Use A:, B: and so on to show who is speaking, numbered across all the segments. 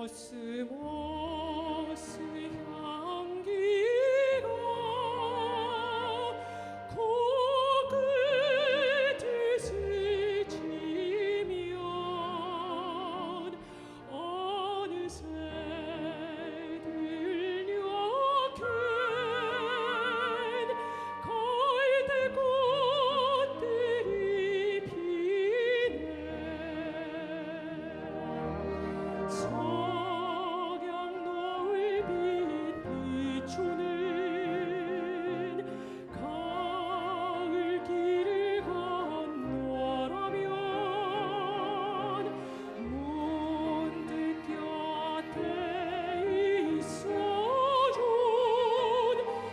A: 코스모스 향기가 코끝을 스치면 어느새 들려간 걸대꽃들이 피네. 석양노을빛 비추는 가을 길을 건너라면 문득 곁에 있어준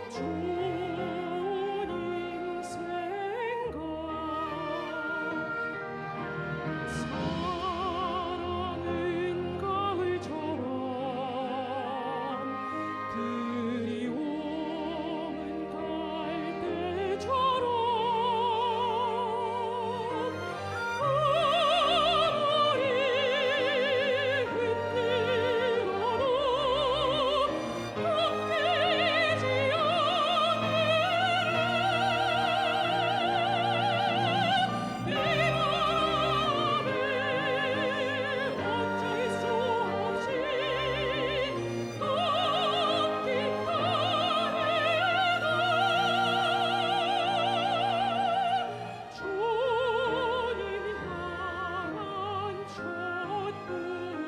A: 좋은 인생가. 사랑은 가을처럼 그리움은 갈대처럼 아무리 흔들어도 꺾이지 않으라. 내 맘에 어쩔 수 없이 꺾인 나래가 주님 향한 촛불은 끄지 사랑은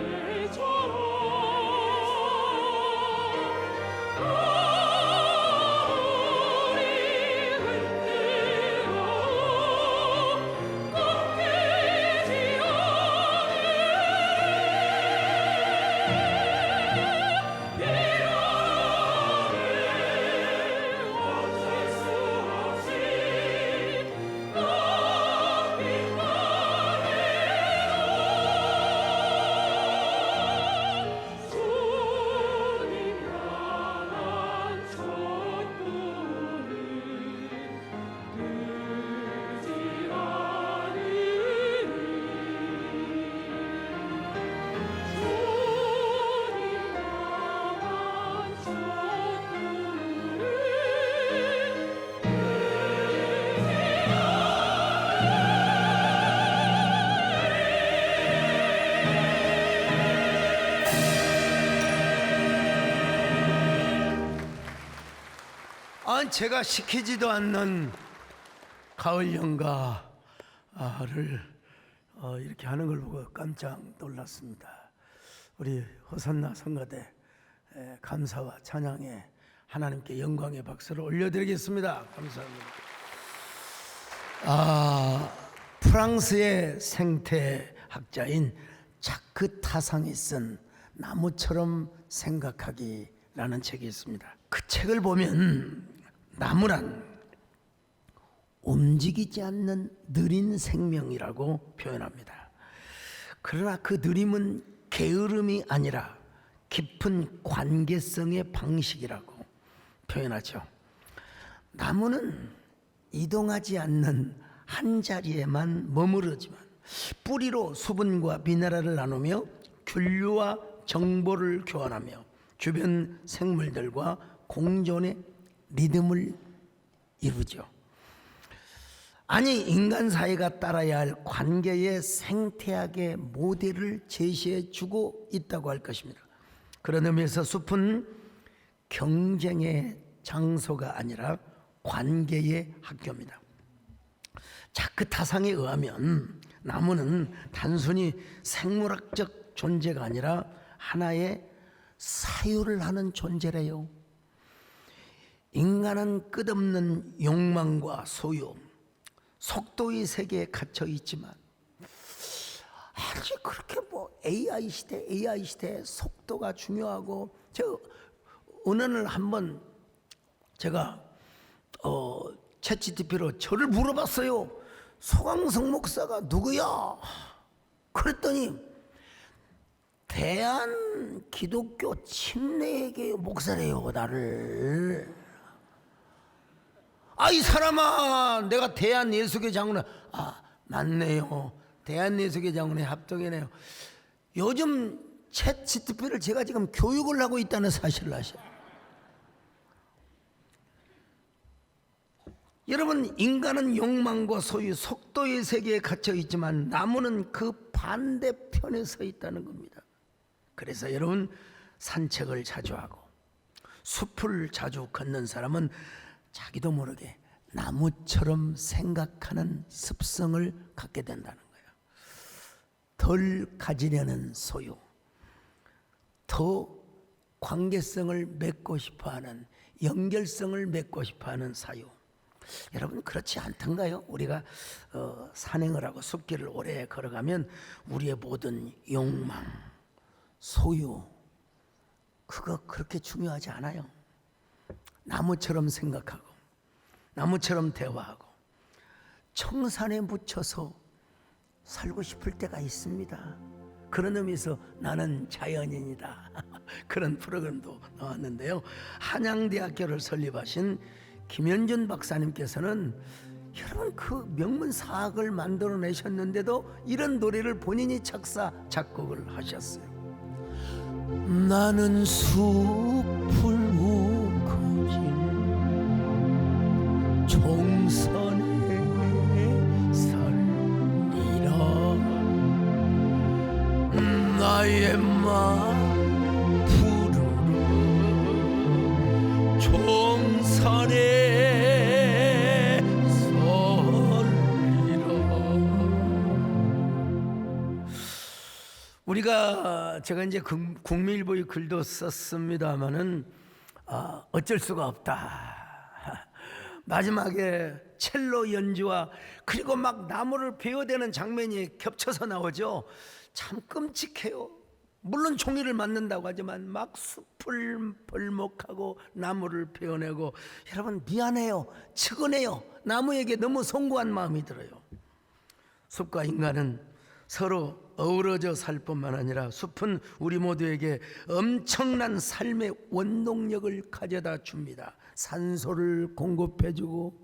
A: 가을처럼 그리움은 갈대처럼 아무리 흔들어도 꺾이지 않으라. 어쩔 수 없이 꺾인 나래가 주님 향한 촛불은 끄지 않으리. 주님 향한
B: 제가 시키지도 않는 가을 연가를 이렇게 하는 걸 보고 깜짝 놀랐습니다. 우리 호산나 성가대 감사와 찬양에 하나님께 영광의 박수를 올려드리겠습니다. 감사합니다. 프랑스의 생태학자인 자크 타상이 쓴 나무처럼 생각하기라는 책이 있습니다. 그 책을 보면 나무란 움직이지 않는 느린 생명이라고 표현합니다. 그러나 그 느림은 게으름이 아니라 깊은 관계성의 방식이라고 표현하죠. 나무는 이동하지 않는 한 자리에만 머무르지만 뿌리로 수분과 미네랄을 나누며 균류와 정보를 교환하며 주변 생물들과 공존의 리듬을 이루죠. 아니, 인간 사회가 따라야 할 관계의 생태학의 모델을 제시해 주고 있다고 할 것입니다. 그런 의미에서 숲은 경쟁의 장소가 아니라 관계의 학교입니다. 자크 타상에 의하면 나무는 단순히 생물학적 존재가 아니라 하나의 사유를 하는 존재래요. 인간은 끝없는 욕망과 소유, 속도의 세계에 갇혀 있지만 아직 그렇게 AI 시대에 속도가 중요하고, 저 어느 날 한번 제가 챗GPT로 저를 물어봤어요. 소강성 목사가 누구야? 그랬더니 대한 기독교 침례계 목사래요, 나를. 이 사람아, 내가 대한 예수교 장로네. 맞네요. 대한 예수교 장로에 합동이네요. 요즘 챗GPT를 제가 지금 교육을 하고 있다는 사실을 아셔요. 여러분, 인간은 욕망과 소유, 속도의 세계에 갇혀 있지만 나무는 그 반대편에 서 있다는 겁니다. 그래서 여러분, 산책을 자주 하고 숲을 자주 걷는 사람은 자기도 모르게 나무처럼 생각하는 습성을 갖게 된다는 거예요. 덜 가지려는 소유, 더 관계성을 맺고 싶어하는, 연결성을 맺고 싶어하는 사유. 여러분, 그렇지 않던가요? 우리가 산행을 하고 숲길을 오래 걸어가면 우리의 모든 욕망, 소유, 그거 그렇게 중요하지 않아요. 나무처럼 생각하고 나무처럼 대화하고 청산에 묻혀서 살고 싶을 때가 있습니다. 그런 의미에서 나는 자연인이다 그런 프로그램도 나왔는데요. 한양대학교를 설립하신 김현준 박사님께서는 여러분, 그 명문사학을 만들어내셨는데도 이런 노래를 본인이 작사 작곡을 하셨어요. 나는 숲을 우거진 총선에 설리라. 나의 마음 부르러 총선에 우리가, 제가 이제 국민일보의 글도 썼습니다마는 어쩔 수가 없다. 마지막에 첼로 연주와 그리고 막 나무를 베어대는 장면이 겹쳐서 나오죠. 참 끔찍해요. 물론 종이를 맞는다고 하지만 막 숲을 벌목하고 나무를 베어내고, 여러분 미안해요, 측은해요. 나무에게 너무 송구한 마음이 들어요. 숲과 인간은 서로 어우러져 살 뿐만 아니라 숲은 우리 모두에게 엄청난 삶의 원동력을 가져다 줍니다. 산소를 공급해주고,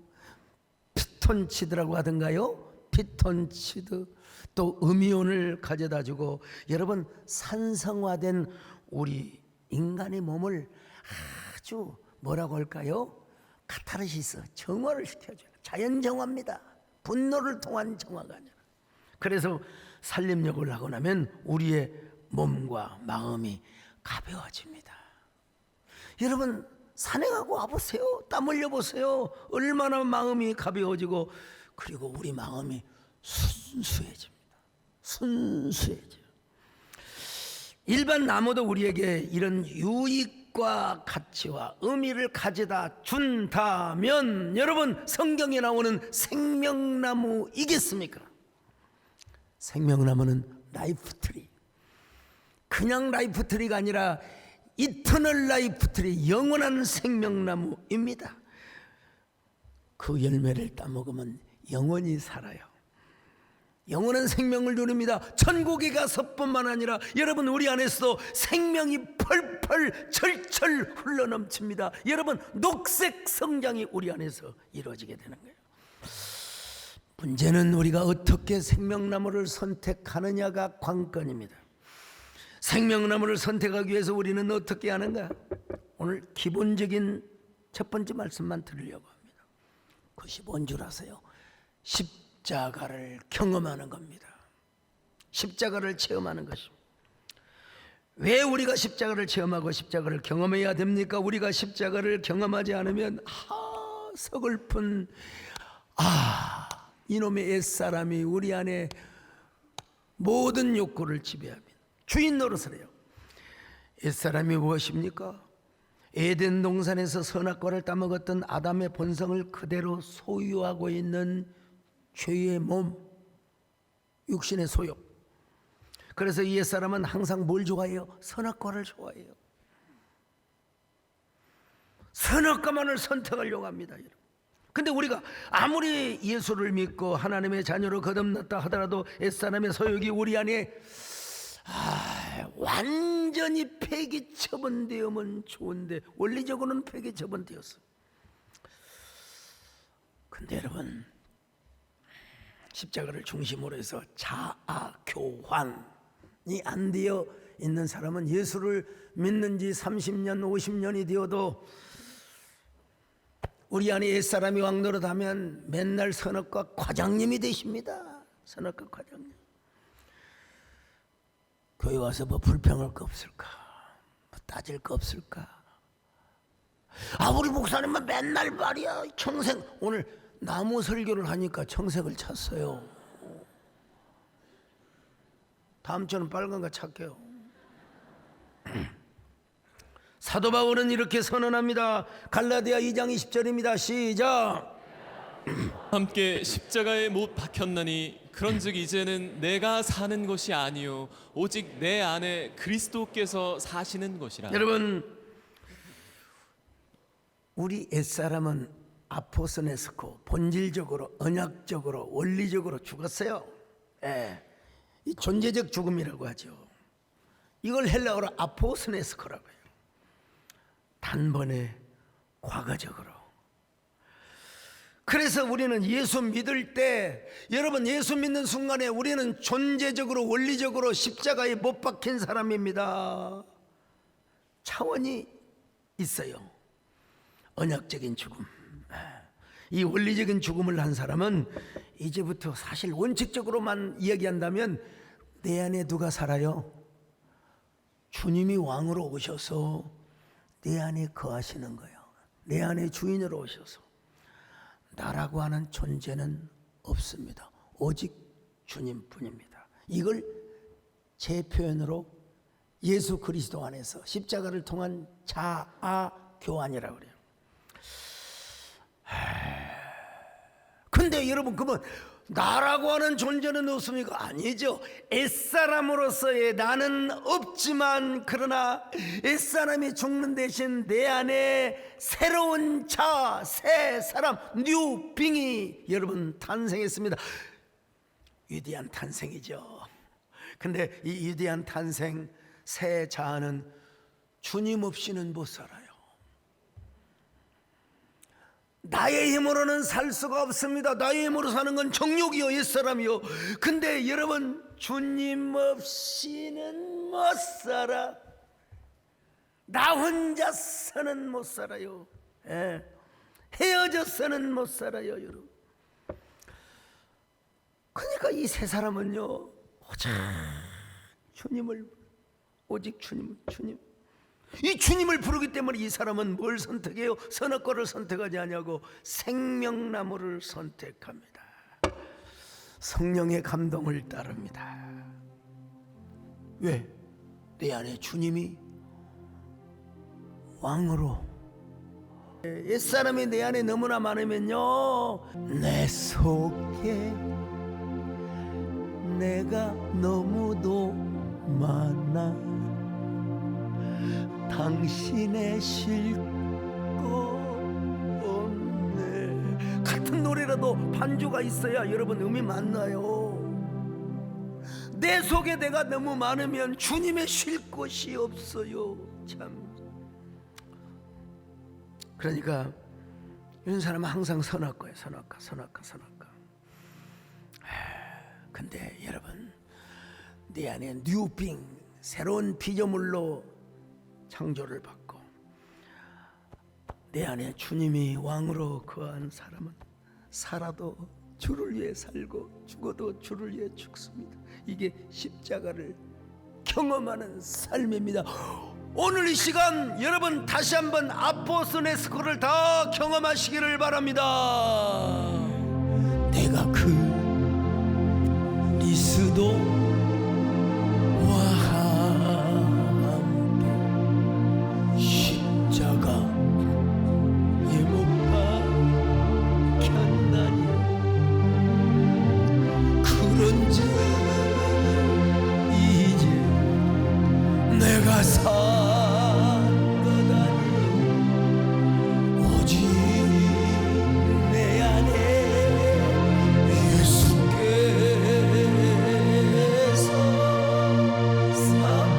B: 피톤치드라고 하던가요? 피톤치드, 또 음이온을 가져다주고, 여러분 산성화된 우리 인간의 몸을 아주 뭐라고 할까요? 카타르시스, 정화를 시켜줘요. 자연정화입니다. 분노를 통한 정화가 아니라. 그래서 살림욕을 하고 나면 우리의 몸과 마음이 가벼워집니다. 여러분 산행하고 와보세요. 땀 흘려보세요. 얼마나 마음이 가벼워지고, 그리고 우리 마음이 순수해집니다. 순수해져요. 일반 나무도 우리에게 이런 유익과 가치와 의미를 가져다 준다면 여러분, 성경에 나오는 생명나무이겠습니까? 생명나무는 라이프트리, 그냥 라이프트리가 아니라 이터널 라이프트리, 영원한 생명나무입니다. 그 열매를 따먹으면 영원히 살아요. 영원한 생명을 누립니다. 천국에 가서뿐만 아니라 여러분 우리 안에서도 생명이 펄펄 철철 흘러넘칩니다. 여러분 녹색 성장이 우리 안에서 이루어지게 되는 거예요. 문제는 우리가 어떻게 생명나무를 선택하느냐가 관건입니다. 생명나무를 선택하기 위해서 우리는 어떻게 하는가? 오늘 기본적인 첫 번째 말씀만 드리려고 합니다. 그것이 뭔 줄 아세요? 십자가를 경험하는 겁니다. 십자가를 체험하는 것입니다. 왜 우리가 십자가를 체험하고 십자가를 경험해야 됩니까? 우리가 십자가를 경험하지 않으면 서글픈 이놈의 옛사람이 우리 안에 모든 욕구를 지배합니다. 주인 노릇을 해요. 옛사람이 무엇입니까? 에덴 동산에서 선악과를 따먹었던 아담의 본성을 그대로 소유하고 있는 죄의 몸, 육신의 소욕. 그래서 이 옛사람은 항상 뭘 좋아해요? 선악과를 좋아해요. 선악과만을 선택하려고 합니다. 근데 우리가 아무리 예수를 믿고 하나님의 자녀로 거듭났다 하더라도 옛사람의 소욕이 우리 안에 완전히 폐기 처분되면 좋은데 원리적으로는 폐기 처분되었어. 근데 여러분 십자가를 중심으로 해서 자아 교환이 안 되어 있는 사람은 예수를 믿는 지 30년 50년이 되어도 우리 안에 옛사람이 왕노릇하면 맨날 선악과 과장님이 되십니다. 선악과 과장님. 교회 와서 뭐 불평할 거 없을까? 뭐 따질 거 없을까? 우리 목사님은 맨날 말이야 청색. 오늘 나무 설교를 하니까 청색을 찼어요. 다음 주는 빨간 거 찾게요. 사도 바울은 이렇게 선언합니다. 갈라디아 2장 20절입니다. 시작.
C: 함께 십자가에 못 박혔나니 그런즉 이제는 내가 사는 것이 아니요 오직 내 안에 그리스도께서 사시는 것이라.
B: 여러분 우리 옛사람은 아포스네스코 본질적으로 언약적으로 원리적으로 죽었어요. 이 존재적 죽음이라고 하죠. 이걸 헬라어로 아포스네스코라고 해요. 단번에 과거적으로. 그래서 우리는 예수 믿을 때 여러분 예수 믿는 순간에 우리는 존재적으로 원리적으로 십자가에 못 박힌 사람입니다. 차원이 있어요. 언약적인 죽음. 이 원리적인 죽음을 한 사람은 이제부터 사실 원칙적으로만 이야기한다면 내 안에 누가 살아요? 주님이 왕으로 오셔서 내 안에 거하시는 거예요. 내 안에 주인으로 오셔서 나라고 하는 존재는 없습니다. 오직 주님뿐입니다. 이걸 제 표현으로 예수 그리스도 안에서 십자가를 통한 자아 교환이라고 그래요. 근데 여러분 그러면 나라고 하는 존재는 없습니까? 아니죠. 옛사람으로서의 나는 없지만 그러나 옛사람이 죽는 대신 내 안에 새로운 자, 새 사람, 뉴 빙이 여러분 탄생했습니다. 위대한 탄생이죠. 근데 이 위대한 탄생 새 자아는 주님 없이는 못 살아요. 나의 힘으로는 살 수가 없습니다. 나의 힘으로 사는 건 정욕이요 옛사람이요. 근데 여러분 주님 없이는 못 살아. 나 혼자서는 못 살아요. 헤어져서는 못 살아요 여러분. 그러니까 이 세 사람은요 오직 주님을 오직 주님 이 주님을 부르기 때문에 이 사람은 뭘 선택해요? 선악과를 선택하지 않냐고 생명나무를 선택합니다. 성령의 감동을 따릅니다. 왜? 내 안에 주님이 왕으로. 옛사람이 내 안에 너무나 많으면요 내 속에 내가 너무도 많아. 당신의 쉴 거 없네. 같은 노래라도 반주가 있어야 여러분 음이 맞나요? 내 속에 내가 너무 많으면 주님의 쉴 곳이 없어요. 참. 그러니까 이런 사람은 항상 선악과예요. 선악과. 근데 여러분, 내 안에 뉴빙, 새로운 피조물로 창조를 받고 내 안에 주님이 왕으로 거한 사람은 살아도 주를 위해 살고 죽어도 주를 위해 죽습니다. 이게 십자가를 경험하는 삶입니다. 오늘 이 시간 여러분 다시 한번 아포스네스코를 다 경험하시기를 바랍니다. 내가 그리스도와 함께 십자가에 못 박혔나니 그런즉 이제 내가 산 것 아니요 오직 내 안에 예수께서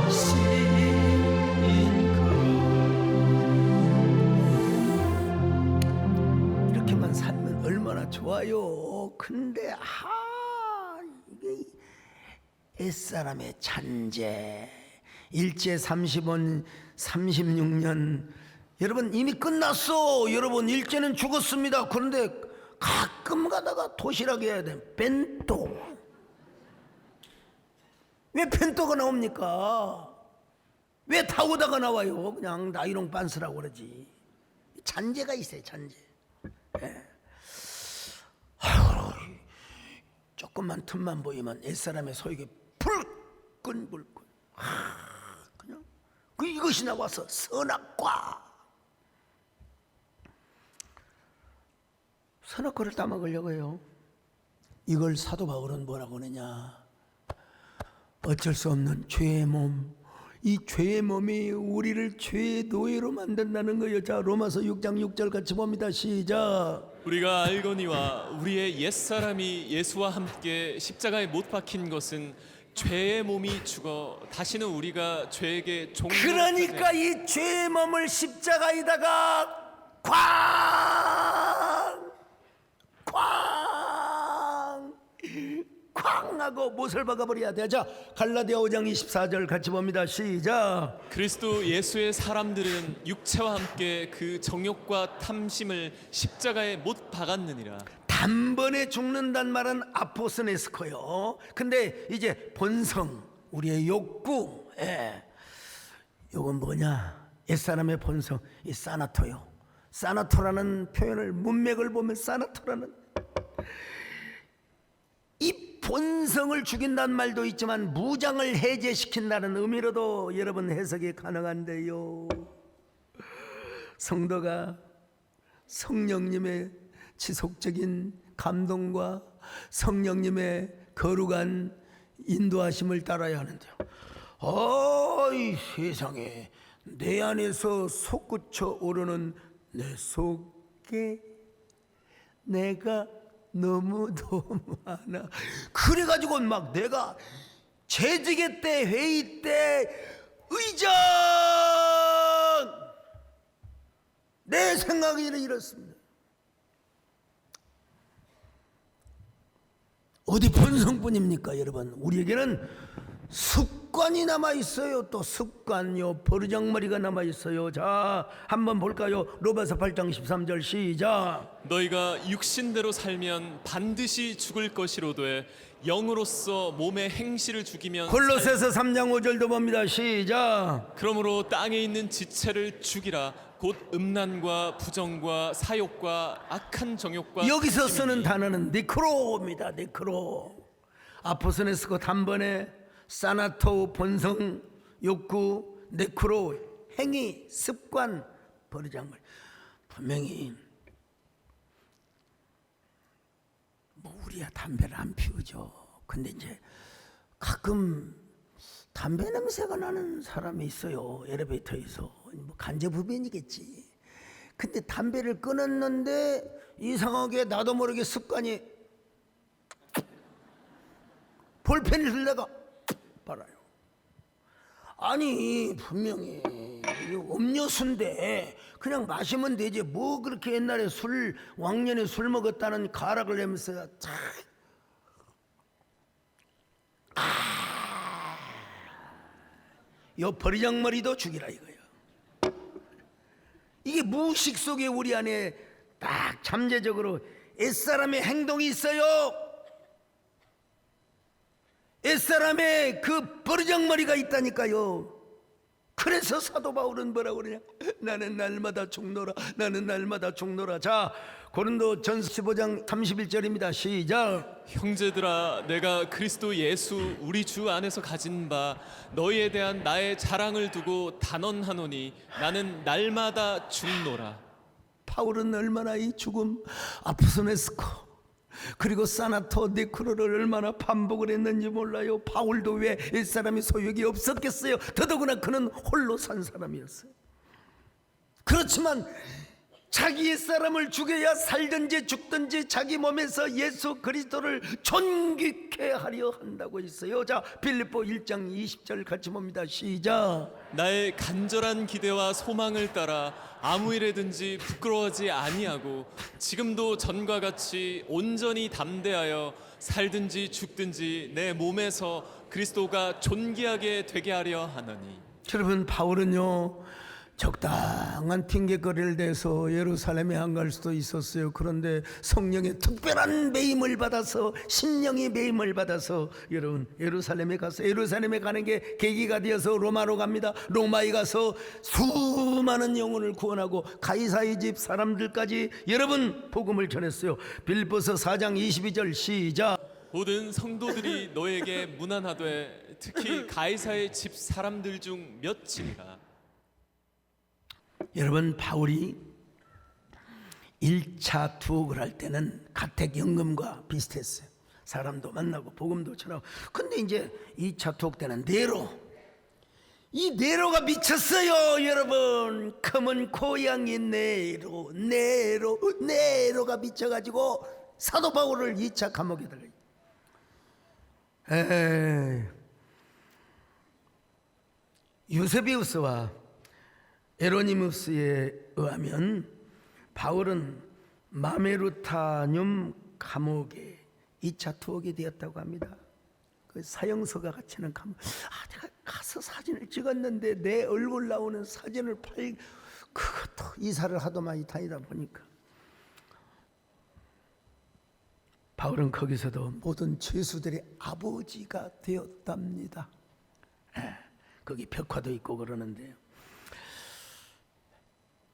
B: 사시는 것. 이렇게만 살면 얼마나 좋아요. 근데 이게 옛사람의 잔재, 일제 30원 36년 여러분 이미 끝났어. 여러분 일제는 죽었습니다. 그런데 가끔 가다가 도시락 해야 돼. 벤또. 왜 벤또가 나옵니까? 왜 타고다가 나와요? 그냥 나이롱 빤스라고 그러지. 잔재가 있어요. 잔재. 예. 아이고, 조금만 틈만 보이면 옛사람의 소유가 불끈 그냥 이것이 나와서 선악과. 선악과를 따먹으려고 해요. 이걸 사도 바울은 뭐라고 하느냐, 어쩔 수 없는 죄의 몸, 이 죄의 몸이 우리를 죄의 노예로 만든다는 거예요. 자, 로마서 6장 6절 같이 봅니다. 시작.
C: 우리가 알거니와 우리의 옛사람이 예수와 함께 십자가에 못 박힌 것은 죄의 몸이 죽어 다시는 우리가 죄에게
B: 그러니까 이 죄의 몸을 십자가에다가 쾅 하고 못을 박아버려야 돼. 자, 갈라디아 5장 24절 같이 봅니다. 시작.
C: 그리스도 예수의 사람들은 육체와 함께 그 정욕과 탐심을 십자가에 못 박았느니라.
B: 단번에 죽는단 말은 아포스네스코요. 근데 이제 본성, 우리의 욕구, 요건 뭐냐? 옛사람의 본성, 이 사나토요. 사나토라는 표현을, 문맥을 보면 사나토라는 이 본성을 죽인다는 말도 있지만 무장을 해제시킨다는 의미로도 여러분 해석이 가능한데요. 성도가 성령님의 지속적인 감동과 성령님의 거룩한 인도하심을 따라야 하는데요. 이 세상에 내 안에서 솟구쳐 오르는 내 속에 내가 너무도 많아. 그래가지고 막 내가 재직회 때, 회의 때 의장, 내 생각이 이렇습니다. 어디 본성뿐입니까 여러분? 우리에게는 습관이 남아있어요. 또 습관요, 버르장머리가 남아있어요. 자, 한번 볼까요? 로마서 8장 13절 시작.
C: 너희가 육신대로 살면 반드시 죽을 것이로되 영으로서 몸의 행실을 죽이면
B: 골로새서 3장 5절도 봅니다. 시작.
C: 그러므로 땅에 있는 지체를 죽이라. 곧 음란과 부정과 사욕과 악한 정욕과
B: 여기서
C: 탐심이니.
B: 쓰는 단어는 니크로입니다. 니크로. 아포스네스코 단번에 사나토 본성 욕구, 니크로 행위 습관 버르장머리. 분명히 뭐 우리야 담배를 안 피우죠. 근데 이제 가끔 담배 냄새가 나는 사람이 있어요. 엘리베이터에서. 뭐 간접흡연이겠지. 근데 담배를 끊었는데 이상하게 나도 모르게 습관이 볼펜을 들다가 빨아요. 아니 분명히 음료수인데 그냥 마시면 되지 뭐 그렇게 옛날에 왕년에 술 먹었다는 가락을 내면서 요 버리장머리도 죽이라 이거야. 이게 무의식 속에 우리 안에 딱 잠재적으로 옛사람의 행동이 있어요. 옛사람의 그 버리장머리가 있다니까요. 그래서 사도 바울은 뭐라고 그러냐? 나는 날마다 죽노라. 나는 날마다 죽노라. 자, 고린도전서 15장 31절입니다. 시작.
C: 형제들아, 내가 그리스도 예수 우리 주 안에서 가진 바 너희에 대한 나의 자랑을 두고 단언하노니 나는 날마다 죽노라.
B: 바울은 얼마나 이 죽음 아프소메스코 그리고 사나토 네크로를 얼마나 반복을 했는지 몰라요. 바울도 왜 옛사람이 소욕이 없었겠어요. 더더구나 그는 홀로 산 사람이었어요. 그렇지만 자기 옛사람을 죽여야 살든지 죽든지 자기 몸에서 예수 그리스도를 존귀케 하려 한다고 있어요. 자, 빌립보 1장 20절 같이 봅니다. 시작.
C: 나의 간절한 기대와 소망을 따라 아무 일에든지 부끄러워하지 아니하고 지금도 전과 같이 온전히 담대하여 살든지 죽든지 내 몸에서 그리스도가 존귀하게 되게 하려 하노니.
B: 여러분, 바울은요 적당한 핑계거리를 대서 예루살렘에 안 갈 수도 있었어요. 그런데 성령의 특별한 매임을 받아서 심령이 매임을 받아서 여러분 예루살렘에 가서 예루살렘에 가는 게 계기가 되어서 로마로 갑니다. 로마에 가서 수많은 영혼을 구원하고 가이사의 집 사람들까지 여러분 복음을 전했어요. 빌립보서 4장 22절 시작.
C: 모든 성도들이 너에게 문안하되 특히 가이사의 집 사람들 중 몇이니라.
B: 여러분, 바울이 1차 투옥을 할 때는 가택연금과 비슷했어요. 사람도 만나고 복음도 전하고. 근데 이제 2차 투옥 때는 이 네로가 미쳤어요. 여러분, 검은 고양이 네로가 미쳐가지고 사도 바울을 2차 감옥에 들어요. 유세비우스와 에로니무스에 의하면 바울은 마메루타늄 감옥에 2차 투옥이 되었다고 합니다. 그 사형서가 갇히는 감옥. 내가 가서 사진을 찍었는데 내 얼굴 나오는 사진을 그것도 이사를 하도 많이 다니다 보니까 바울은 거기서도 모든 죄수들의 아버지가 되었답니다. 거기 벽화도 있고 그러는데요.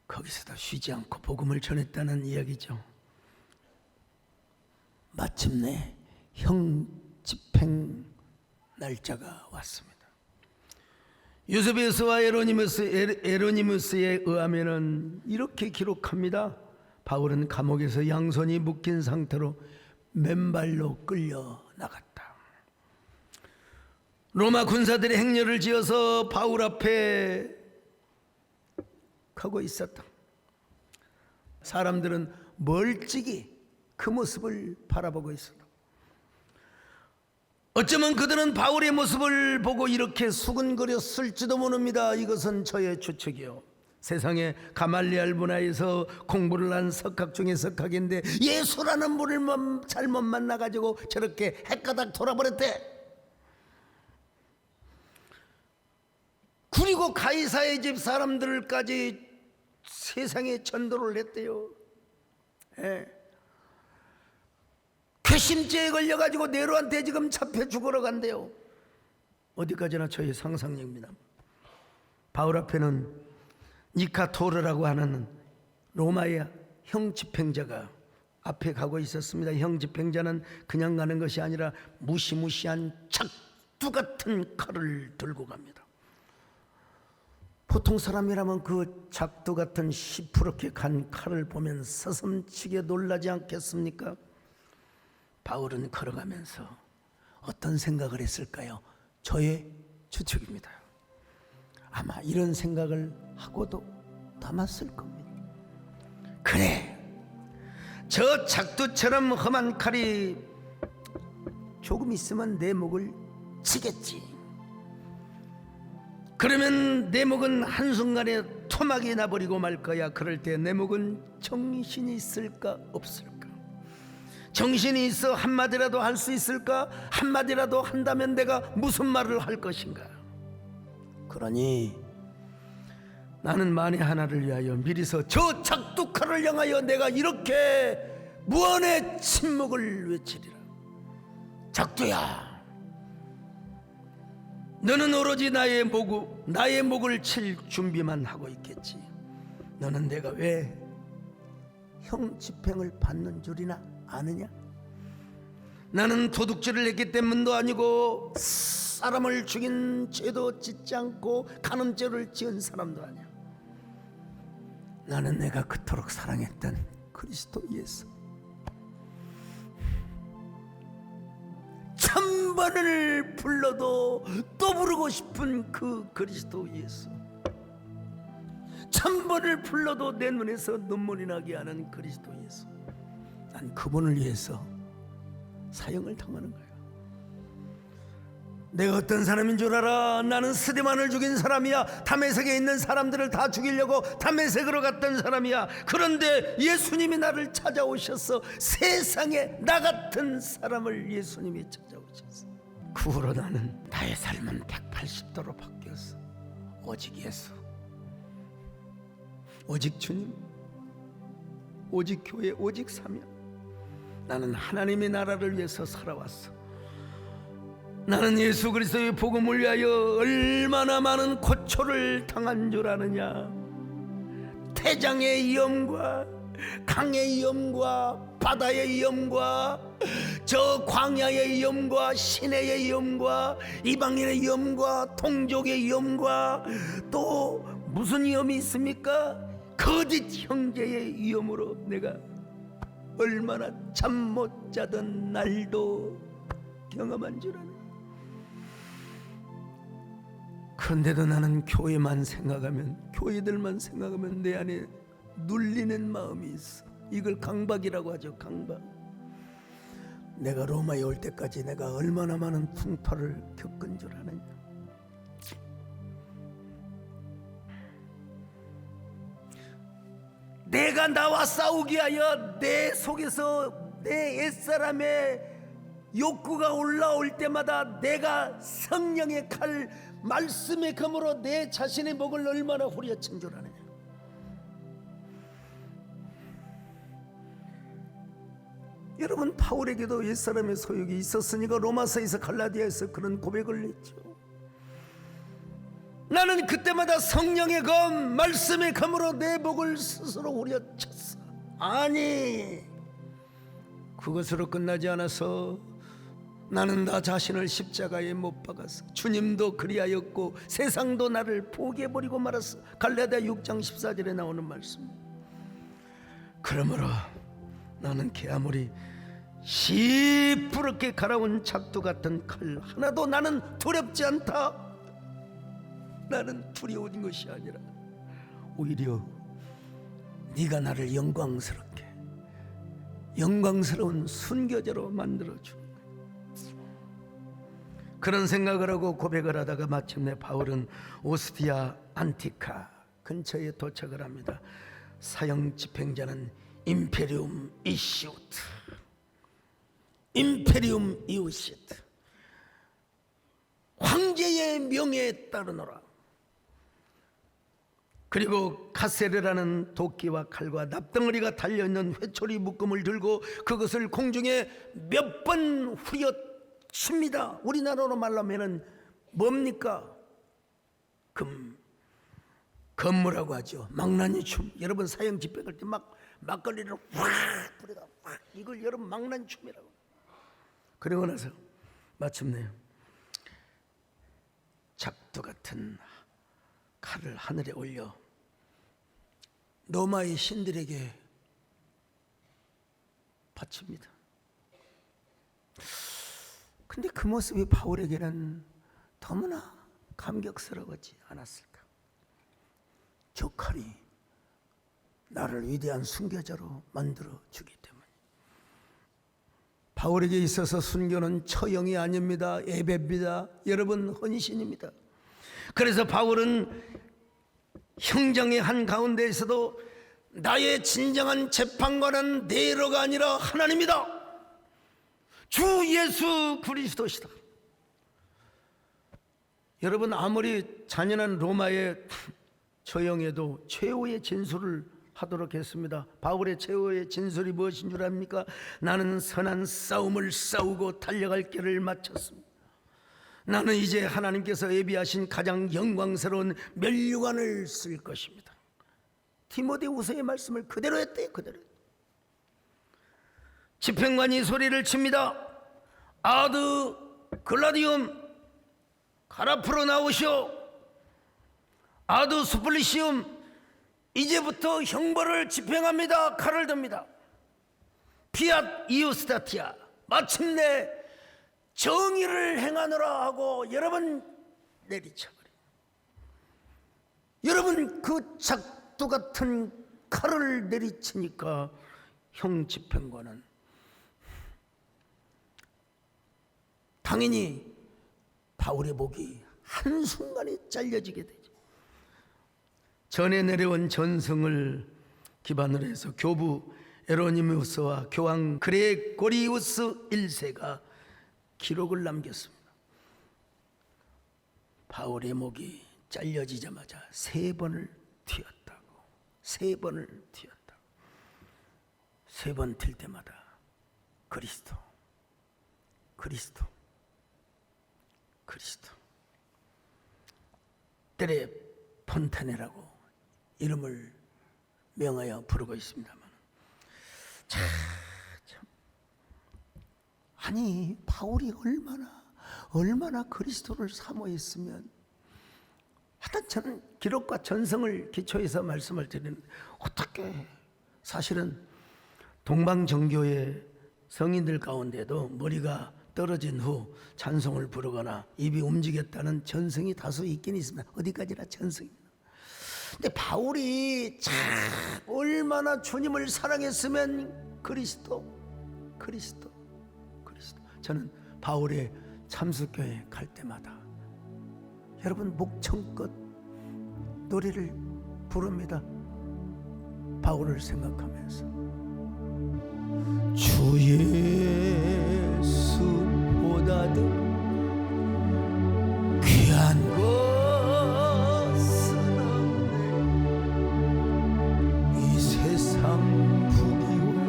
B: 거기서도 쉬지 않고 복음을 전했다는 이야기죠. 마침내 형 집행 날짜가 왔습니다. 유세비우스와 에로니무스에 의하면은 이렇게 기록합니다. 바울은 감옥에서 양손이 묶인 상태로 맨발로 끌려 나갔다. 로마 군사들이 행렬을 지어서 바울 앞에 하고 있었다. 사람들은 멀찍이 그 모습을 바라보고 있었다. 어쩌면 그들은 바울의 모습을 보고 이렇게 수근거렸을지도 모릅니다. 이것은 저의 추측이요. 세상에 가말리알 문화에서 공부를 한 석학 중에 석학인데 예수라는 분을 잘못 만나가지고 저렇게 헷가닥 돌아버렸대. 그리고 가이사의 집 사람들까지 세상에 전도를 했대요. 괘씸죄에 걸려가지고 네로한테 지금 잡혀 죽으러 간대요. 어디까지나 저의 상상력입니다. 바울 앞에는 니카토르라고 하는 로마의 형 집행자가 앞에 가고 있었습니다. 형 집행자는 그냥 가는 것이 아니라 무시무시한 작두 같은 칼을 들고 갑니다. 보통 사람이라면 그 작두 같은 시퍼렇게 간 칼을 보면 서슴치게 놀라지 않겠습니까? 바울은 걸어가면서 어떤 생각을 했을까요? 저의 추측입니다. 아마 이런 생각을 하고도 남았을 겁니다. 그래, 저 작두처럼 험한 칼이 조금 있으면 내 목을 치겠지. 그러면 내 목은 한순간에 토막이 나버리고 말 거야. 그럴 때 내 목은 정신이 있을까 없을까? 정신이 있어 한마디라도 할 수 있을까? 한마디라도 한다면 내가 무슨 말을 할 것인가? 그러니 나는 만에 하나를 위하여 미리서 저 작두칼을 향하여 내가 이렇게 무언의 침묵을 외치리라. 작두야, 너는 오로지 나의 목을 칠 준비만 하고 있겠지. 너는 내가 왜 형 집행을 받는 줄이나 아느냐? 나는 도둑질을 했기 때문도 아니고 사람을 죽인 죄도 짓지 않고 간음죄를 지은 사람도 아니야. 나는 내가 그토록 사랑했던 그리스도 예수, 1000번을 불러도 또 부르고 싶은 그 그리스도 예수, 1000번을 불러도 내 눈에서 눈물이 나게 하는 그리스도 예수, 난 그분을 위해서 사형을 당하는 거야. 내가 어떤 사람인 줄 알아? 나는 스데반을 죽인 사람이야. 다메섹에 있는 사람들을 다 죽이려고 다메섹으로 갔던 사람이야. 그런데 예수님이 나를 찾아오셔서 세상에 나 같은 사람을 예수님이 찾아오셨어. 그 후로 나는 나의 삶은 180도로 바뀌었어. 오직 예수, 오직 주님, 오직 교회, 오직 사명. 나는 하나님의 나라를 위해서 살아왔어. 나는 예수 그리스도의 복음을 위하여 얼마나 많은 고초를 당한 줄 아느냐? 태장의 위험과 강의 위험과 바다의 위험과 저 광야의 위험과 시내의 위험과 이방인의 위험과 동족의 위험과 또 무슨 위험이 있습니까? 거짓 형제의 위험으로 내가 얼마나 잠 못 자던 날도 경험한 줄 아느냐? 그런데도 나는 교회만 생각하면, 교회들만 생각하면 내 안에 눌리는 마음이 있어. 이걸 강박이라고 하죠. 강박. 내가 로마에 올 때까지 내가 얼마나 많은 풍파를 겪은 줄 아느냐? 내가 나와 싸우기 위하여 내 속에서 내 옛사람의 욕구가 올라올 때마다 내가 성령의 칼, 말씀의 검으로 내 자신의 목을 얼마나 후려친 줄 아느냐? 여러분, 바울에게도 옛사람의 소욕이 있었으니까 로마서에서 갈라디아에서 그런 고백을 했죠. 나는 그때마다 성령의 검, 말씀의 검으로 내 목을 스스로 후려쳤어. 아니, 그것으로 끝나지 않아서 나는 나 자신을 십자가에 못 박았어. 주님도 그리하였고 세상도 나를 포기해버리고 말았어. 갈라디아 6장 14절에 나오는 말씀. 그러므로 나는 아무리 시퍼렇게 갈아온 작두 같은 칼 하나도 나는 두렵지 않다. 나는 두려운 것이 아니라 오히려 네가 나를 영광스러운 순교자로 만들어줘. 그런 생각을 하고 고백을 하다가 마침내 바울은 오스티아 안티카 근처에 도착을 합니다. 사형 집행자는 임페리움 이우시트, 황제의 명예에 따르노라. 그리고 카세르라는 도끼와 칼과 납덩어리가 달려있는 회초리 묶음을 들고 그것을 공중에 몇 번 후려칩니다. 우리나라로 말하면 뭡니까? 건무라고 하죠. 망나니 춤. 여러분 사형 집행할 때 막걸리를 확 뿌리다 확, 이걸 여러분 망나니 춤이라고. 그리고 나서 마침내 작두 같은 칼을 하늘에 올려 로마의 신들에게 바칩니다. 근데 그 모습이 바울에게는 너무나 감격스러웠지 않았을까? 저 칼이 나를 위대한 순교자로 만들어 주기 때문에. 바울에게 있어서 순교는 처형이 아닙니다. 예배입니다. 여러분, 헌신입니다. 그래서 바울은 형장의 한 가운데에서도 나의 진정한 재판관은 네로가 아니라 하나님이다, 주 예수 그리스도시다. 여러분, 아무리 잔인한 로마의 처형에도 최후의 진술을 하도록 했습니다. 바울의 최후의 진술이 무엇인 줄 압니까? 나는 선한 싸움을 싸우고 달려갈 길을 마쳤습니다. 나는 이제 하나님께서 예비하신 가장 영광스러운 면류관을 쓸 것입니다. 디모데후서의 말씀을 그대로 했대요. 그대로. 집행관이 소리를 칩니다. 아드 글라디움 가라프로 나오시오. 아드 수플리시움 이제부터 형벌을 집행합니다. 칼을 듭니다. 피앗 이우스타티아 마침내 정의를 행하노라 하고 여러분 내리쳐버려. 여러분, 그 작두 같은 칼을 내리치니까 형 집행관은 당연히 바울의 목이 한순간에 잘려지게 되죠. 전에 내려온 전승을 기반으로 해서 교부 에로니무스와 교황 그레고리우스 1세가 기록을 남겼습니다. 바울의 목이 잘려지자마자 3번을 튀었다고. 3번을 튀었다고. 3번 튈 때마다 그리스도, 그리스도, 그리스도. 때레 폰타네라고 이름을 명하여 부르고 있습니다만, 참 아니 바울이 얼마나 그리스도를 사모했으면. 하여튼 저는 기록과 전성을 기초해서 말씀을 드리는데, 어떻게 사실은 동방정교의 성인들 가운데도 머리가 떨어진 후 찬송을 부르거나 입이 움직였다는 전승이 다수 있긴 있습니다. 어디까지나 전승입니다. 근데 바울이 참 얼마나 주님을 사랑했으면 그리스도, 그리스도, 그리스도. 저는 바울의 참수교회 갈 때마다 여러분 목청껏 노래를 부릅니다. 바울을 생각하면서 주 예수보다도 귀한 것은 없네. 이 세상 부귀와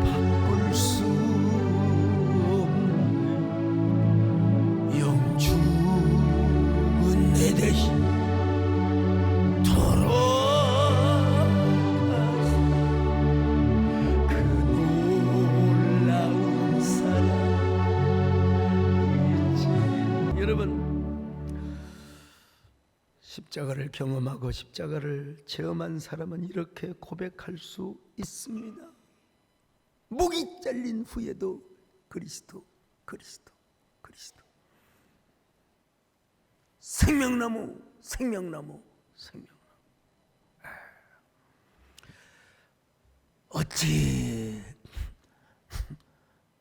B: 바꿀 수 없네. 영주은 내 대신 십자가를 경험하고 십자가를 체험한 사람은 이렇게 고백할 수 있습니다. 목이 잘린 후에도 그리스도, 그리스도, 그리스도. 생명나무, 생명나무, 생명나무. 어찌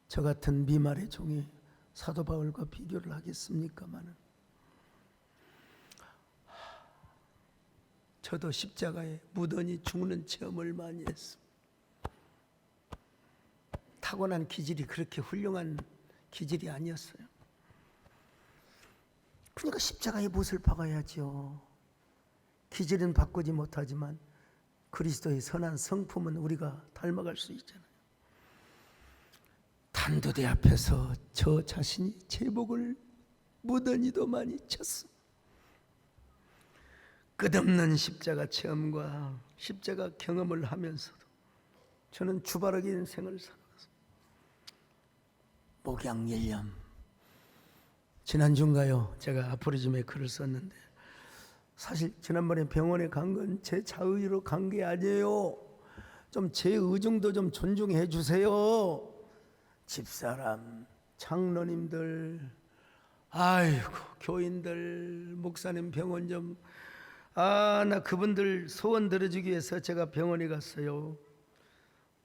B: 저 같은 미말의 종이 사도 바울과 비교를 하겠습니까마는, 저도 십자가에 무던히 죽는 체험을 많이 했습니다. 타고난 기질이 그렇게 훌륭한 기질이 아니었어요. 그러니까 십자가에 못을 박아야죠. 기질은 바꾸지 못하지만 그리스도의 선한 성품은 우리가 닮아갈 수 있잖아요. 단도대 앞에서 저 자신이 제복을 무던히도 많이 쳤습니다. 끝없는 십자가 체험과 십자가 경험을 하면서도 저는 주바르기 인생을 살아왔습니다. 목양일념. 지난주인가요? 제가 아포리즘에 글을 썼는데, 사실 지난번에 병원에 간 건 제 자의로 간 게 아니에요. 좀 제 의중도 좀 존중해 주세요. 집사람, 장로님들, 아이고 교인들, 목사님 병원 좀, 나 그분들 소원 들어주기 위해서 제가 병원에 갔어요.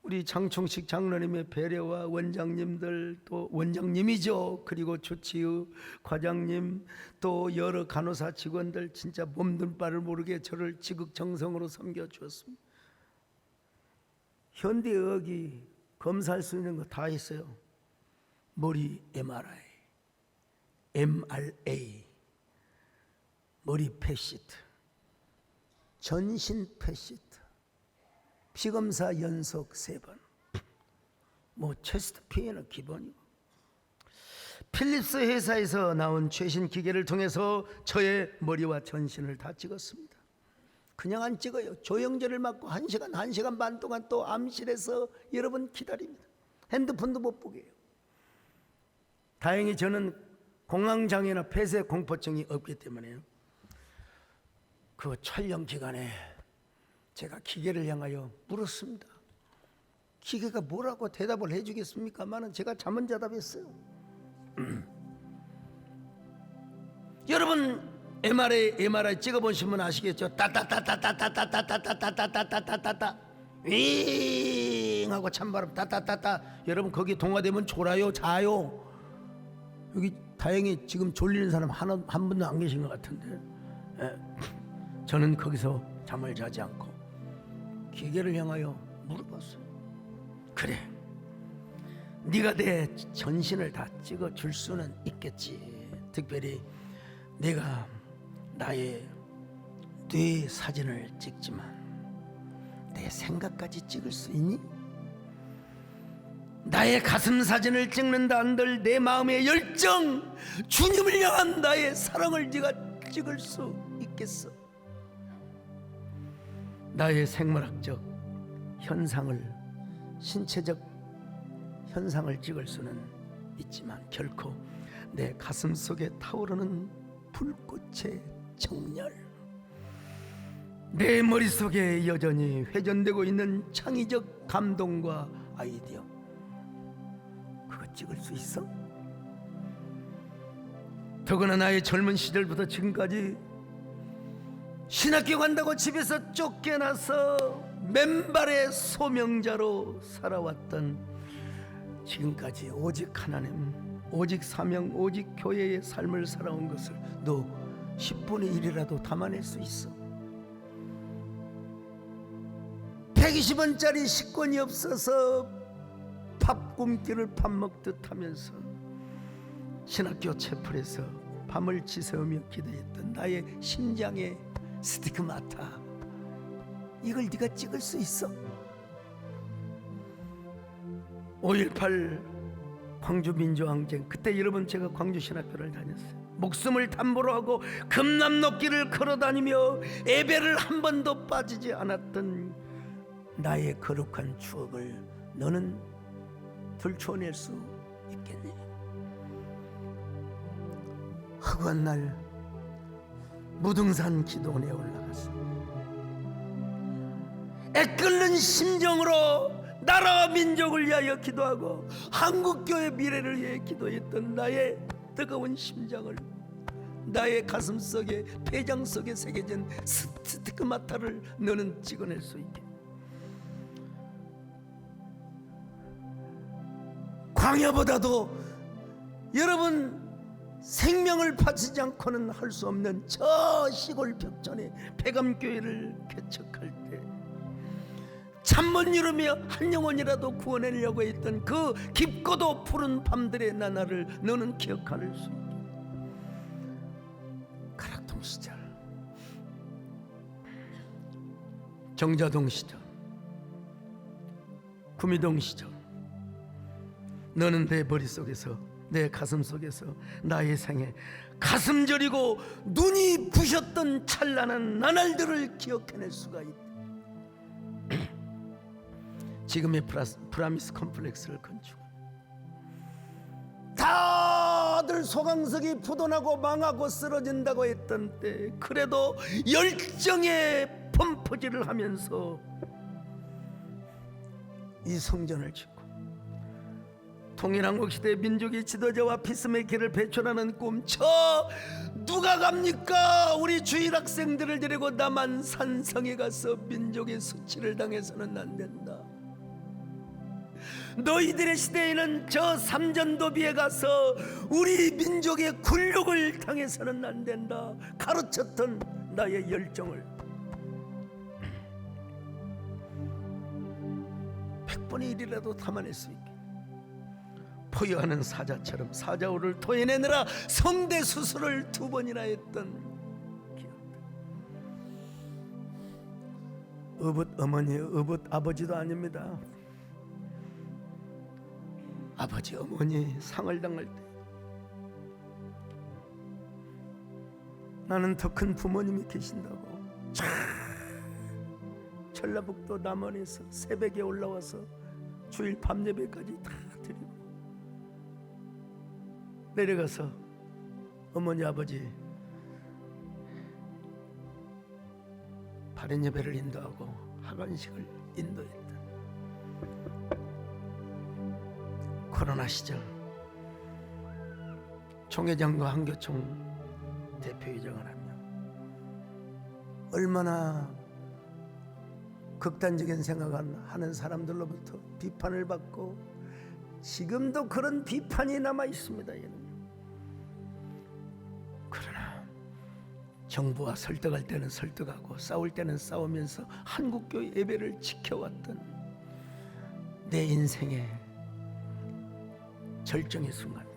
B: 우리 장충식 장로님의 배려와 원장님들, 또 원장님이죠. 그리고 조치의 과장님, 또 여러 간호사 직원들 진짜 몸둘 바를 모르게 저를 지극정성으로 섬겨주었습니다. 현대의학이 검사할 수 있는 거 다 했어요. 머리 MRI, MRA, 머리 펫시트, 전신 펫시트, 피검사 연속 3번, 뭐 체스트 피해는 기본이고, 필립스 회사에서 나온 최신 기계를 통해서 저의 머리와 전신을 다 찍었습니다. 그냥 안 찍어요. 조영제를 맞고 1시간, 1시간 반 동안 또 암실에서 여러분 기다립니다. 핸드폰도 못 보게 해요. 다행히 저는 공황장애나 폐쇄 공포증이 없기 때문에요. 그 촬영 기간에 제가 기계를 향하여 물었습니다. 기계가 뭐라고 대답을 해주겠습니까마는 제가 자문자답했어요. 여러분 MRI 찍어보신 분 아시겠죠? 따따따따따따따따따따따따따따따 윙 하고 찬바람 따따따따. 여러분 거기 동화되면 졸아요, 자요? 여기 다행히 지금 졸리는 사람 한 분도 안 계신 것 같은데, 저는 거기서 잠을 자지 않고 기계를 향하여 물어봤어요. 그래, 네가 내 전신을 다 찍어줄 수는 있겠지. 특별히 내가 나의 뇌 사진을 찍지만 내 생각까지 찍을 수 있니? 나의 가슴 사진을 찍는다 한들 내 마음의 열정, 주님을 향한 나의 사랑을 네가 찍을 수 있겠어? 나의 생물학적 현상을, 신체적 현상을 찍을 수는 있지만 결코 내 가슴 속에 타오르는 불꽃의 정열, 내 머릿속에 여전히 회전되고 있는 창의적 감동과 아이디어, 그거 찍을 수 있어? 더구나 나의 젊은 시절부터 지금까지 신학교 간다고 집에서 쫓겨나서 맨발의 소명자로 살아왔던, 지금까지 오직 하나님, 오직 사명, 오직 교회의 삶을 살아온 것을 너 10분의 1이라도 담아낼 수 있어? 120원짜리 식권이 없어서 밥 굶기를 밥 먹듯 하면서 신학교 채플에서 밤을 지새우며 기도했던 나의 심장의 스티그마타, 이걸 네가 찍을 수 있어? 5.18 광주 민주항쟁, 그때 여러분 제가 광주 신학교를 다녔어요. 목숨을 담보로 하고 금남로길을 걸어다니며 예배를 한 번도 빠지지 않았던 나의 거룩한 추억을 너는 들춰낼 수 있겠니? 허구한 날 무등산 기도원에 올라갔어. 애끓는 심정으로 나라와 민족을 위하여 기도하고 한국교회 미래를 위해 기도했던 나의 뜨거운 심장을, 나의 가슴 속에, 폐장 속에 새겨진 스티그마타를 너는 찍어낼 수 있게. 광야보다도 여러분 생명을 바치지 않고는 할 수 없는 저 시골 벽전에 폐감교회를 개척할 때 잠 못 이루며 한 영혼이라도 구원하려고 했던 그 깊고도 푸른 밤들의 나날을 너는 기억할 수 있게. 가락동 시절, 정자동 시절, 구미동 시절, 너는 내 머릿속에서, 내 가슴 속에서 나의 생에 가슴 저리고 눈이 부셨던 찬란한 나날들을 기억해낼 수가 있다. 지금의 프라미스 컴플렉스를 건축, 다들 소강석이 부도나고 망하고 쓰러진다고 했던 때 그래도 열정의 펌프질을 하면서 이 성전을 짓고 통일한국 시대 민족의 지도자와 피스메이커를 배출하는 꿈, 저 누가 갑니까? 우리 주일 학생들을 데리고 남한 산성에 가서 민족의 수치를 당해서는 안 된다. 너희들의 시대에는 저 삼전도비에 가서 우리 민족의 굴욕을 당해서는 안 된다 가르쳤던 나의 열정을 100분의 1이라도 담아낼 수 있게 포효하는 사자처럼 사자오를 토해내느라 성대 수술을 2번이나 했던 기억들. 의붓 어머니, 의붓 아버지도 아닙니다. 아버지 어머니 상을 당할 때 나는 더 큰 부모님이 계신다고 전라북도 남원에서 새벽에 올라와서 주일 밤 예배까지 다 드리고 내려가서 어머니 아버지 바른 예배를 인도하고 하간식을 인도했다. 코로나 시절 총회장과 한교총 대표회장을 하며 얼마나 극단적인 생각을 하는 사람들로부터 비판을 받고 지금도 그런 비판이 남아 있습니다. 그러나 정부와 설득할 때는 설득하고 싸울 때는 싸우면서 한국교회 예배를 지켜왔던 내 인생의 절정의 순간이다.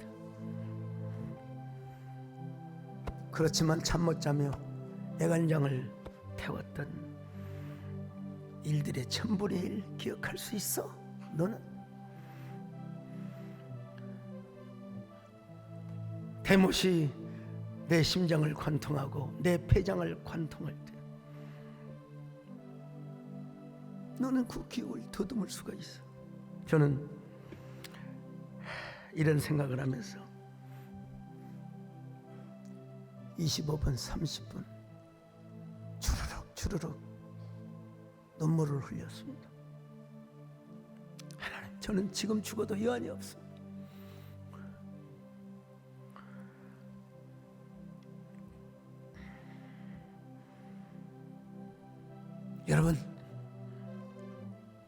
B: 그렇지만 잠 못 자며 애간장을 태웠던 일들의 1000분의 1 기억할 수 있어? 너는? 대못이 내 심장을 관통하고 내 폐장을 관통할 때 너는 그 기억을 더듬을 수가 있어. 저는 이런 생각을 하면서 25분, 30분 주르륵 눈물을 흘렸습니다. 하나님, 저는 지금 죽어도 여한이 없습니다. 여러분,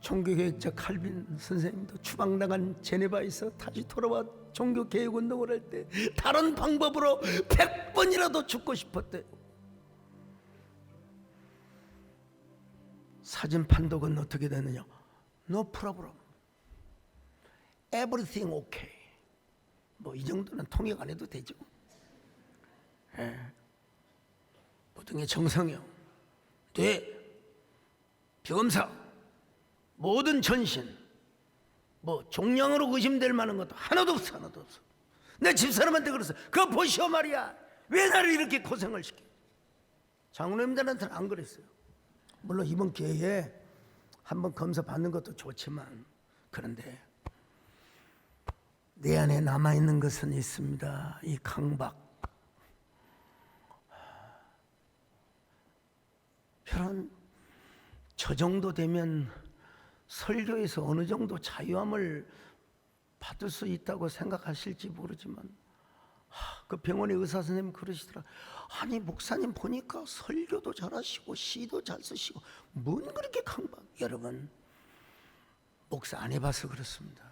B: 종교개혁자 칼빈 선생님도 추방당한 제네바에서 다시 돌아와 종교개혁운동을 할 때 다른 방법으로 100번이라도 죽고 싶었대요. 사진 판독은 어떻게 되느냐? No problem. Everything okay. 뭐 이 정도는 통역 안 해도 되죠. 모든 게 정상이요. 뇌, 비검사, 모든 전신, 뭐 종양으로 의심될 만한 것도 하나도 없어, 하나도 없어. 내 집사람한테 그랬어. 그거 보시오 말이야. 왜 나를 이렇게 고생을 시켜? 장로님들한테는 안 그랬어요. 물론 이번 기회에 한번 검사 받는 것도 좋지만, 그런데 내 안에 남아있는 것은 있습니다. 이 강박. 여러분, 저 정도 되면 설교에서 어느 정도 자유함을 받을 수 있다고 생각하실지 모르지만, 그 병원의 의사 선생님 그러시더라. 아니 목사님 보니까 설교도 잘하시고 시도 잘 쓰시고 뭔 그렇게 강박. 여러분, 목사 안 해봐서 그렇습니다.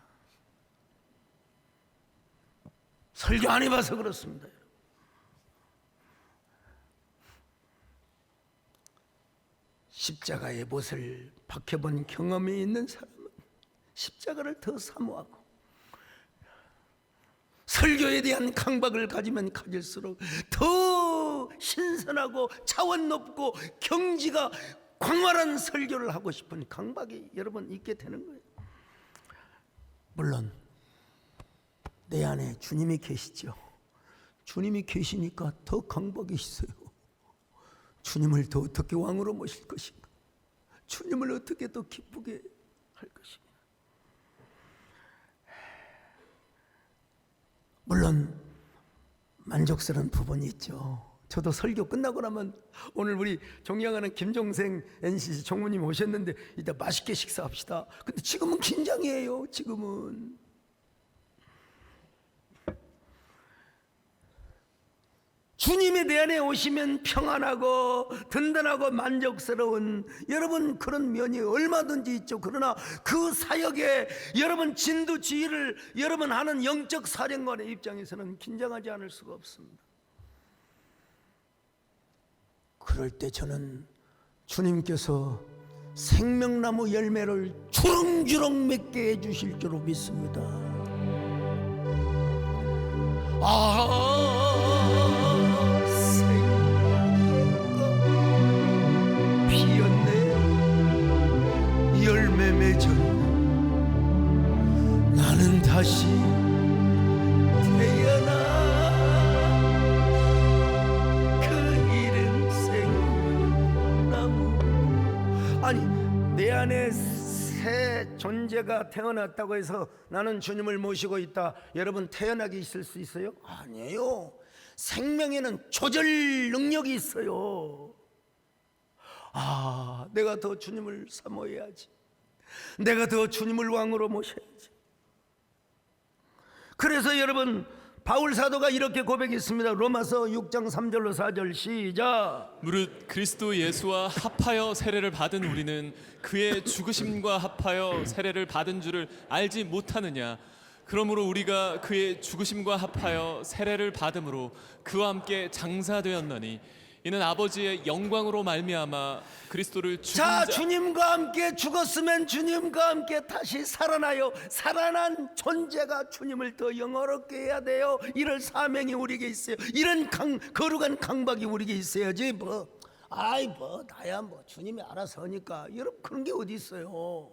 B: 설교 안 해봐서 그렇습니다. 십자가의 못을 박혀본 경험이 있는 사람은 십자가를 더 사모하고, 설교에 대한 강박을 가지면 가질수록 더 신선하고 차원 높고 경지가 광활한 설교를 하고 싶은 강박이 여러분 있게 되는 거예요. 물론 내 안에 주님이 계시죠. 주님이 계시니까 더 강박이 있어요. 주님을 더 어떻게 왕으로 모실 것인가? 주님을 어떻게 더 기쁘게 할 것인가? 물론 만족스러운 부분이 있죠. 저도 설교 끝나고 나면 오늘 우리 존경하는 김종생 NCC 총무님 오셨는데 이따 맛있게 식사합시다. 근데 지금은 긴장이에요. 지금은. 주님이 내 안에 오시면 평안하고 든든하고 만족스러운 여러분 그런 면이 얼마든지 있죠. 그러나 그 사역에 여러분 진두지휘를 여러분 하는 영적 사령관의 입장에서는 긴장하지 않을 수가 없습니다. 그럴 때 저는 주님께서 생명나무 열매를 주렁주렁 맺게 해주실 줄로 믿습니다. 생명나무가 피었네. 열매 맺었네. 나는 다시 태어나. 그 이름 생명나무. 아니 내 안에 새 존재가 태어났다고 해서 나는 주님을 모시고 있다, 여러분 태연하게 있을 수 있어요? 아니에요. 생명에는 조절 능력이 있어요. 내가 더 주님을 사모해야지. 내가 더 주님을 왕으로 모셔야지. 그래서 여러분 바울 사도가 이렇게 고백했습니다. 로마서 6장 3절로 4절 시작.
C: 무릇 그리스도 예수와 합하여 세례를 받은 우리는 그의 죽으심과 합하여 세례를 받은 줄을 알지 못하느냐. 그러므로 우리가 그의 죽으심과 합하여 세례를 받음으로 그와 함께 장사되었나니 이는 아버지의 영광으로 말미암아 그리스도를 죽은
B: 자, 주님과 함께 죽었으면 주님과 함께 다시 살아나요. 살아난 존재가 주님을 더 영화롭게 해야 돼요. 이럴 사명이 우리에게 있어요. 이런 거룩한 강박이 우리에게 있어야지. 나야 주님이 알아서 하니까. 여러분 그런 게 어디 있어요.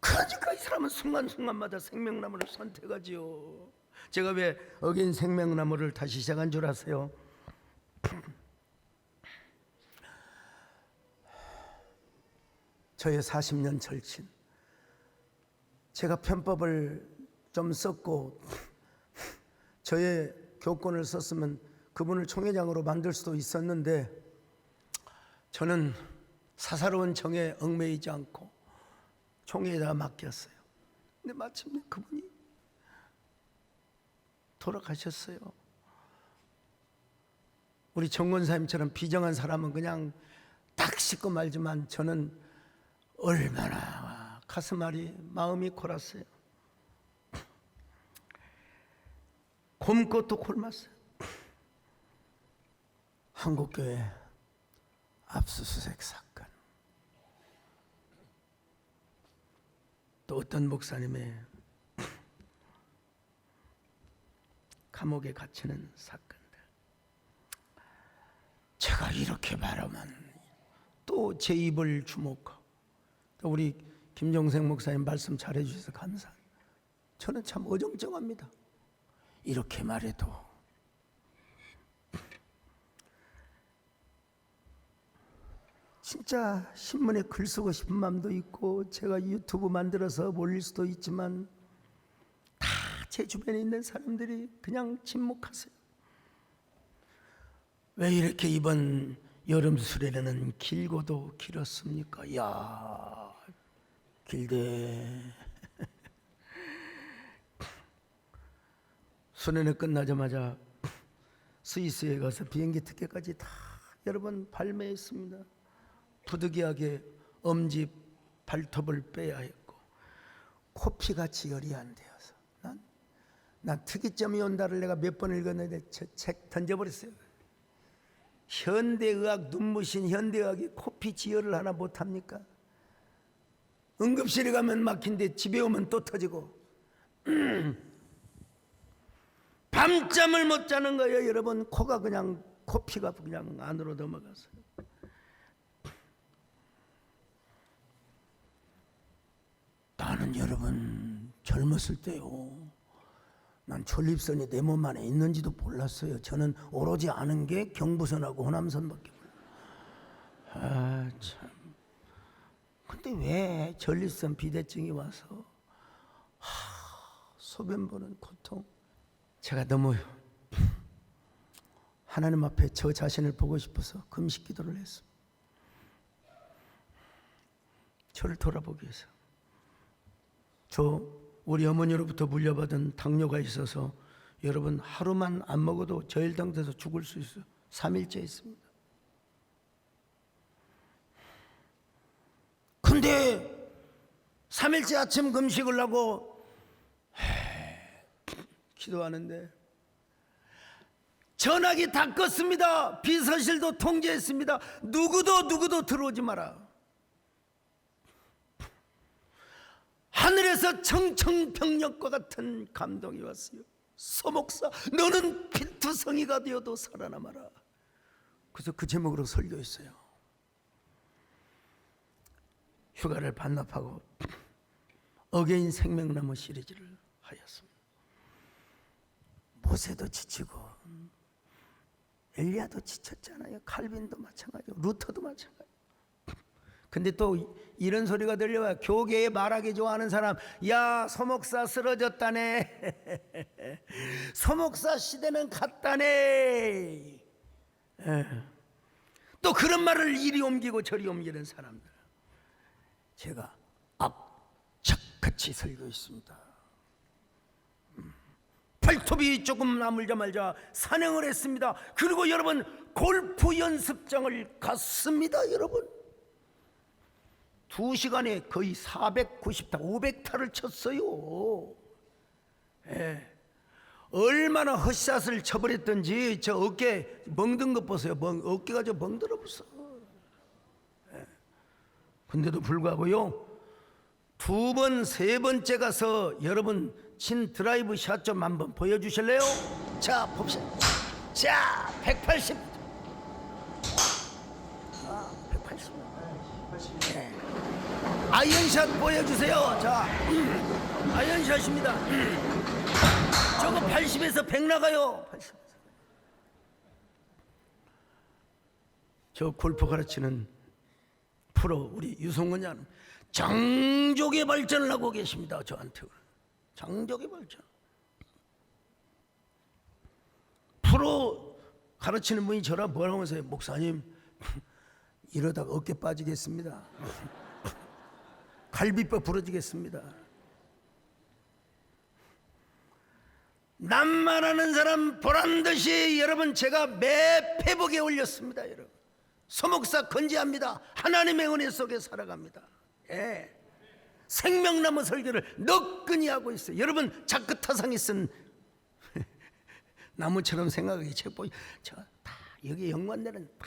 B: 그러니까 이 사람은 순간순간마다 생명나무를 선택하지요. 제가 왜 어긴 생명나무를 다시 시작한 줄 아세요? 저의 40년 절친, 제가 편법을 좀 썼고 저의 교권을 썼으면 그분을 총회장으로 만들 수도 있었는데 저는 사사로운 정에 얽매이지 않고 총회에다 맡겼어요. 근데 마침내 그분이 돌아가셨어요. 우리 정권사님처럼 비정한 사람은 그냥 딱 씻고 말지만 저는 얼마나 가슴앓이 마음이 골았어요. 곰꽃도 굶었어요. 한국교회 압수수색 사건, 또 어떤 목사님의 감옥에 갇히는 사건들. 제가 이렇게 말하면 또 제 입을 주목하고, 또 우리 김종생 목사님 말씀 잘해 주셔서 감사합니다. 저는 참 어정쩡합니다. 이렇게 말해도 진짜 신문에 글 쓰고 싶은 마음도 있고 제가 유튜브 만들어서 올릴 수도 있지만 다 제 주변에 있는 사람들이 그냥 침묵하세요. 왜 이렇게 이번 여름 수련회는 길고도 길었습니까? 야, 길대. 수련회 끝나자마자 스위스에 가서 비행기 티켓까지 다 여러분 발매했습니다. 부득이하게 엄지 발톱을 빼야 했고 코피가 지혈이 안 되어서 난 특이점이 온다를 내가 몇 번 읽었는데 저 책 던져버렸어요. 현대의학, 눈부신 현대의학이 코피 지혈을 하나 못합니까? 응급실에 가면 막힌데 집에 오면 또 터지고 밤잠을 못 자는 거예요. 여러분 코가 그냥 코피가 그냥 안으로 넘어갔어요. 나는 여러분 젊었을 때요, 난 전립선이 내 몸 안에 있는지도 몰랐어요. 저는 오로지 아는 게 경부선하고 호남선밖에 몰라요. 참. 근데 왜 전립선 비대증이 와서 소변 보는 고통. 제가 너무 하나님 앞에 저 자신을 보고 싶어서 금식 기도를 했습니다. 저를 돌아보기 위해서. 저 우리 어머니로부터 물려받은 당뇨가 있어서 여러분 하루만 안 먹어도 저혈당돼서 죽을 수 있어요. 3일째 있습니다. 근데 3일째 아침 금식을 하고 기도하는데 전화기 다 껐습니다. 비서실도 통제했습니다. 누구도 들어오지 마라. 하늘에서 청청병력과 같은 감동이 왔어요. 소목사, 너는 필투성이가 되어도 살아남아라. 그래서 그 제목으로 설교했어요. 휴가를 반납하고 어게인 생명나무 시리즈를 하였습니다. 모세도 지치고 엘리야도 지쳤잖아요. 칼빈도 마찬가지고 루터도 마찬가지고. 근데 또 이런 소리가 들려와요. 교계에 말하기 좋아하는 사람, 야 소목사 쓰러졌다네. 소목사 시대는 갔다네. 또 그런 말을 이리 옮기고 저리 옮기는 사람들, 제가 악착같이 설교했습니다. 발톱이 조금 나물자마자 산행을 했습니다. 그리고 여러분 골프 연습장을 갔습니다. 여러분 2시간에 거의 490타 500타를 쳤어요. 얼마나 헛샷을 쳐버렸던지 저 어깨 멍든 것 보세요. 어깨가 저 멍들어 벌써. 근데도 불구하고요, 2번, 3번째 가서 여러분 친 드라이브 샷 좀 한번 보여주실래요? 자 봅시다. 자 180. 180. 네. 아이언샷 보여주세요. 자 아이언샷입니다. 저거 80에서 100 나가요. 80에서. 저 골프 가르치는 프로 우리 유성원 양 장족의 발전을 하고 계십니다. 저한테 장족의 발전. 프로 가르치는 분이 저라 뭐라고 하세요? 목사님 이러다가 어깨 빠지겠습니다. 갈비뼈 부러지겠습니다. 남만하는 사람 보란듯이 여러분 제가 매 페북에 올렸습니다. 여러분 소목사 건지합니다. 하나님의 은혜 속에 살아갑니다. 예. 생명나무 설교를 너끈히 하고 있어요. 여러분 자크타상이 쓴 나무처럼 생각하기 최고. 저 다 여기 연관되는 다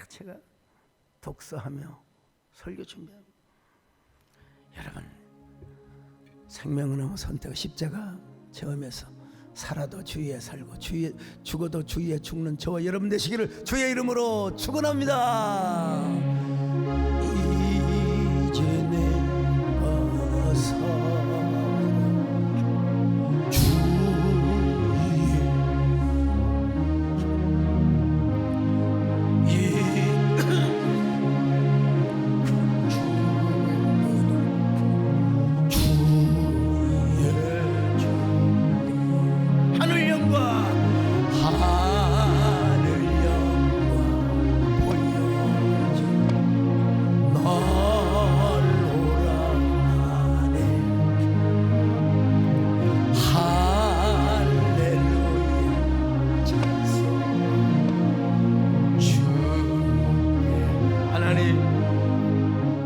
B: 제가 독서하며 설교 준비합니다. 여러분 생명나무 선택 십자가 체험해서 살아도 주위에 살고 주위에 죽어도 주위에 죽는 저와 여러분 되시기를 주의 이름으로 축원합니다. 이제 내가 살아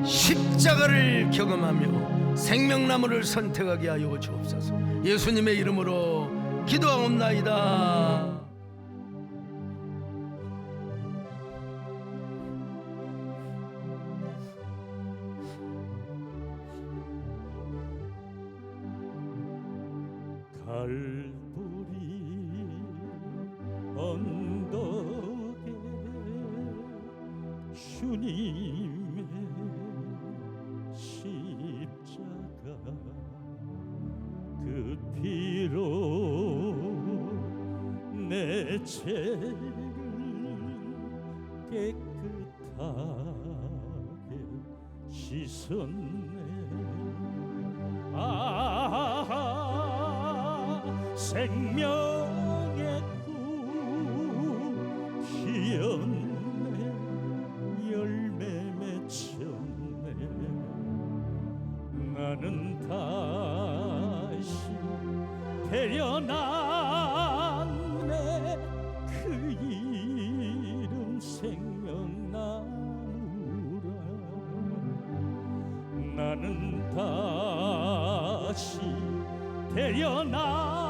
B: 십자가를 경험하며 생명나무를 선택하게 하여 주옵소서. 예수님의 이름으로 기도하옵나이다.
A: 갈보리 언덕에 주님의 십자가 그 피로 내 죄를 깨끗하게 씻었네. 생명의 꽃 피었네. 열매 맺혔네. 나는 다 태어났네. 그 이름 생명나무라. 나는 다시 태어났네.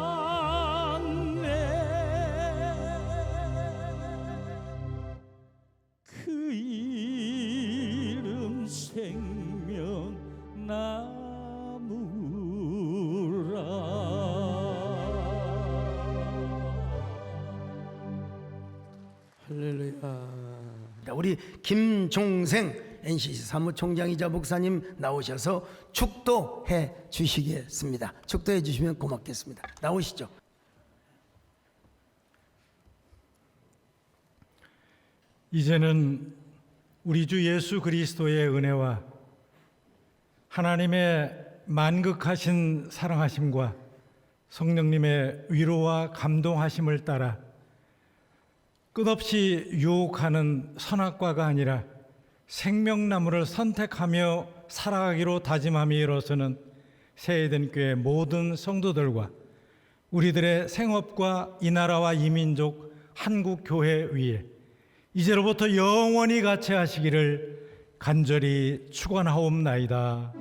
A: 그 이름 생명나무라.
B: 할렐루야. 우리 김종생 NCC 사무총장이자 목사님 나오셔서 축도해 주시겠습니다. 축도해 주시면 고맙겠습니다. 나오시죠.
D: 이제는 우리 주 예수 그리스도의 은혜와 하나님의 만극하신 사랑하심과 성령님의 위로와 감동하심을 따라 끝없이 유혹하는 선악과가 아니라 생명나무를 선택하며 살아가기로 다짐함이 이로서는 새에덴교회 모든 성도들과 우리들의 생업과 이 나라와 이 민족 한국 교회 위에 이제로부터 영원히 같이 하시기를 간절히 축원하옵나이다.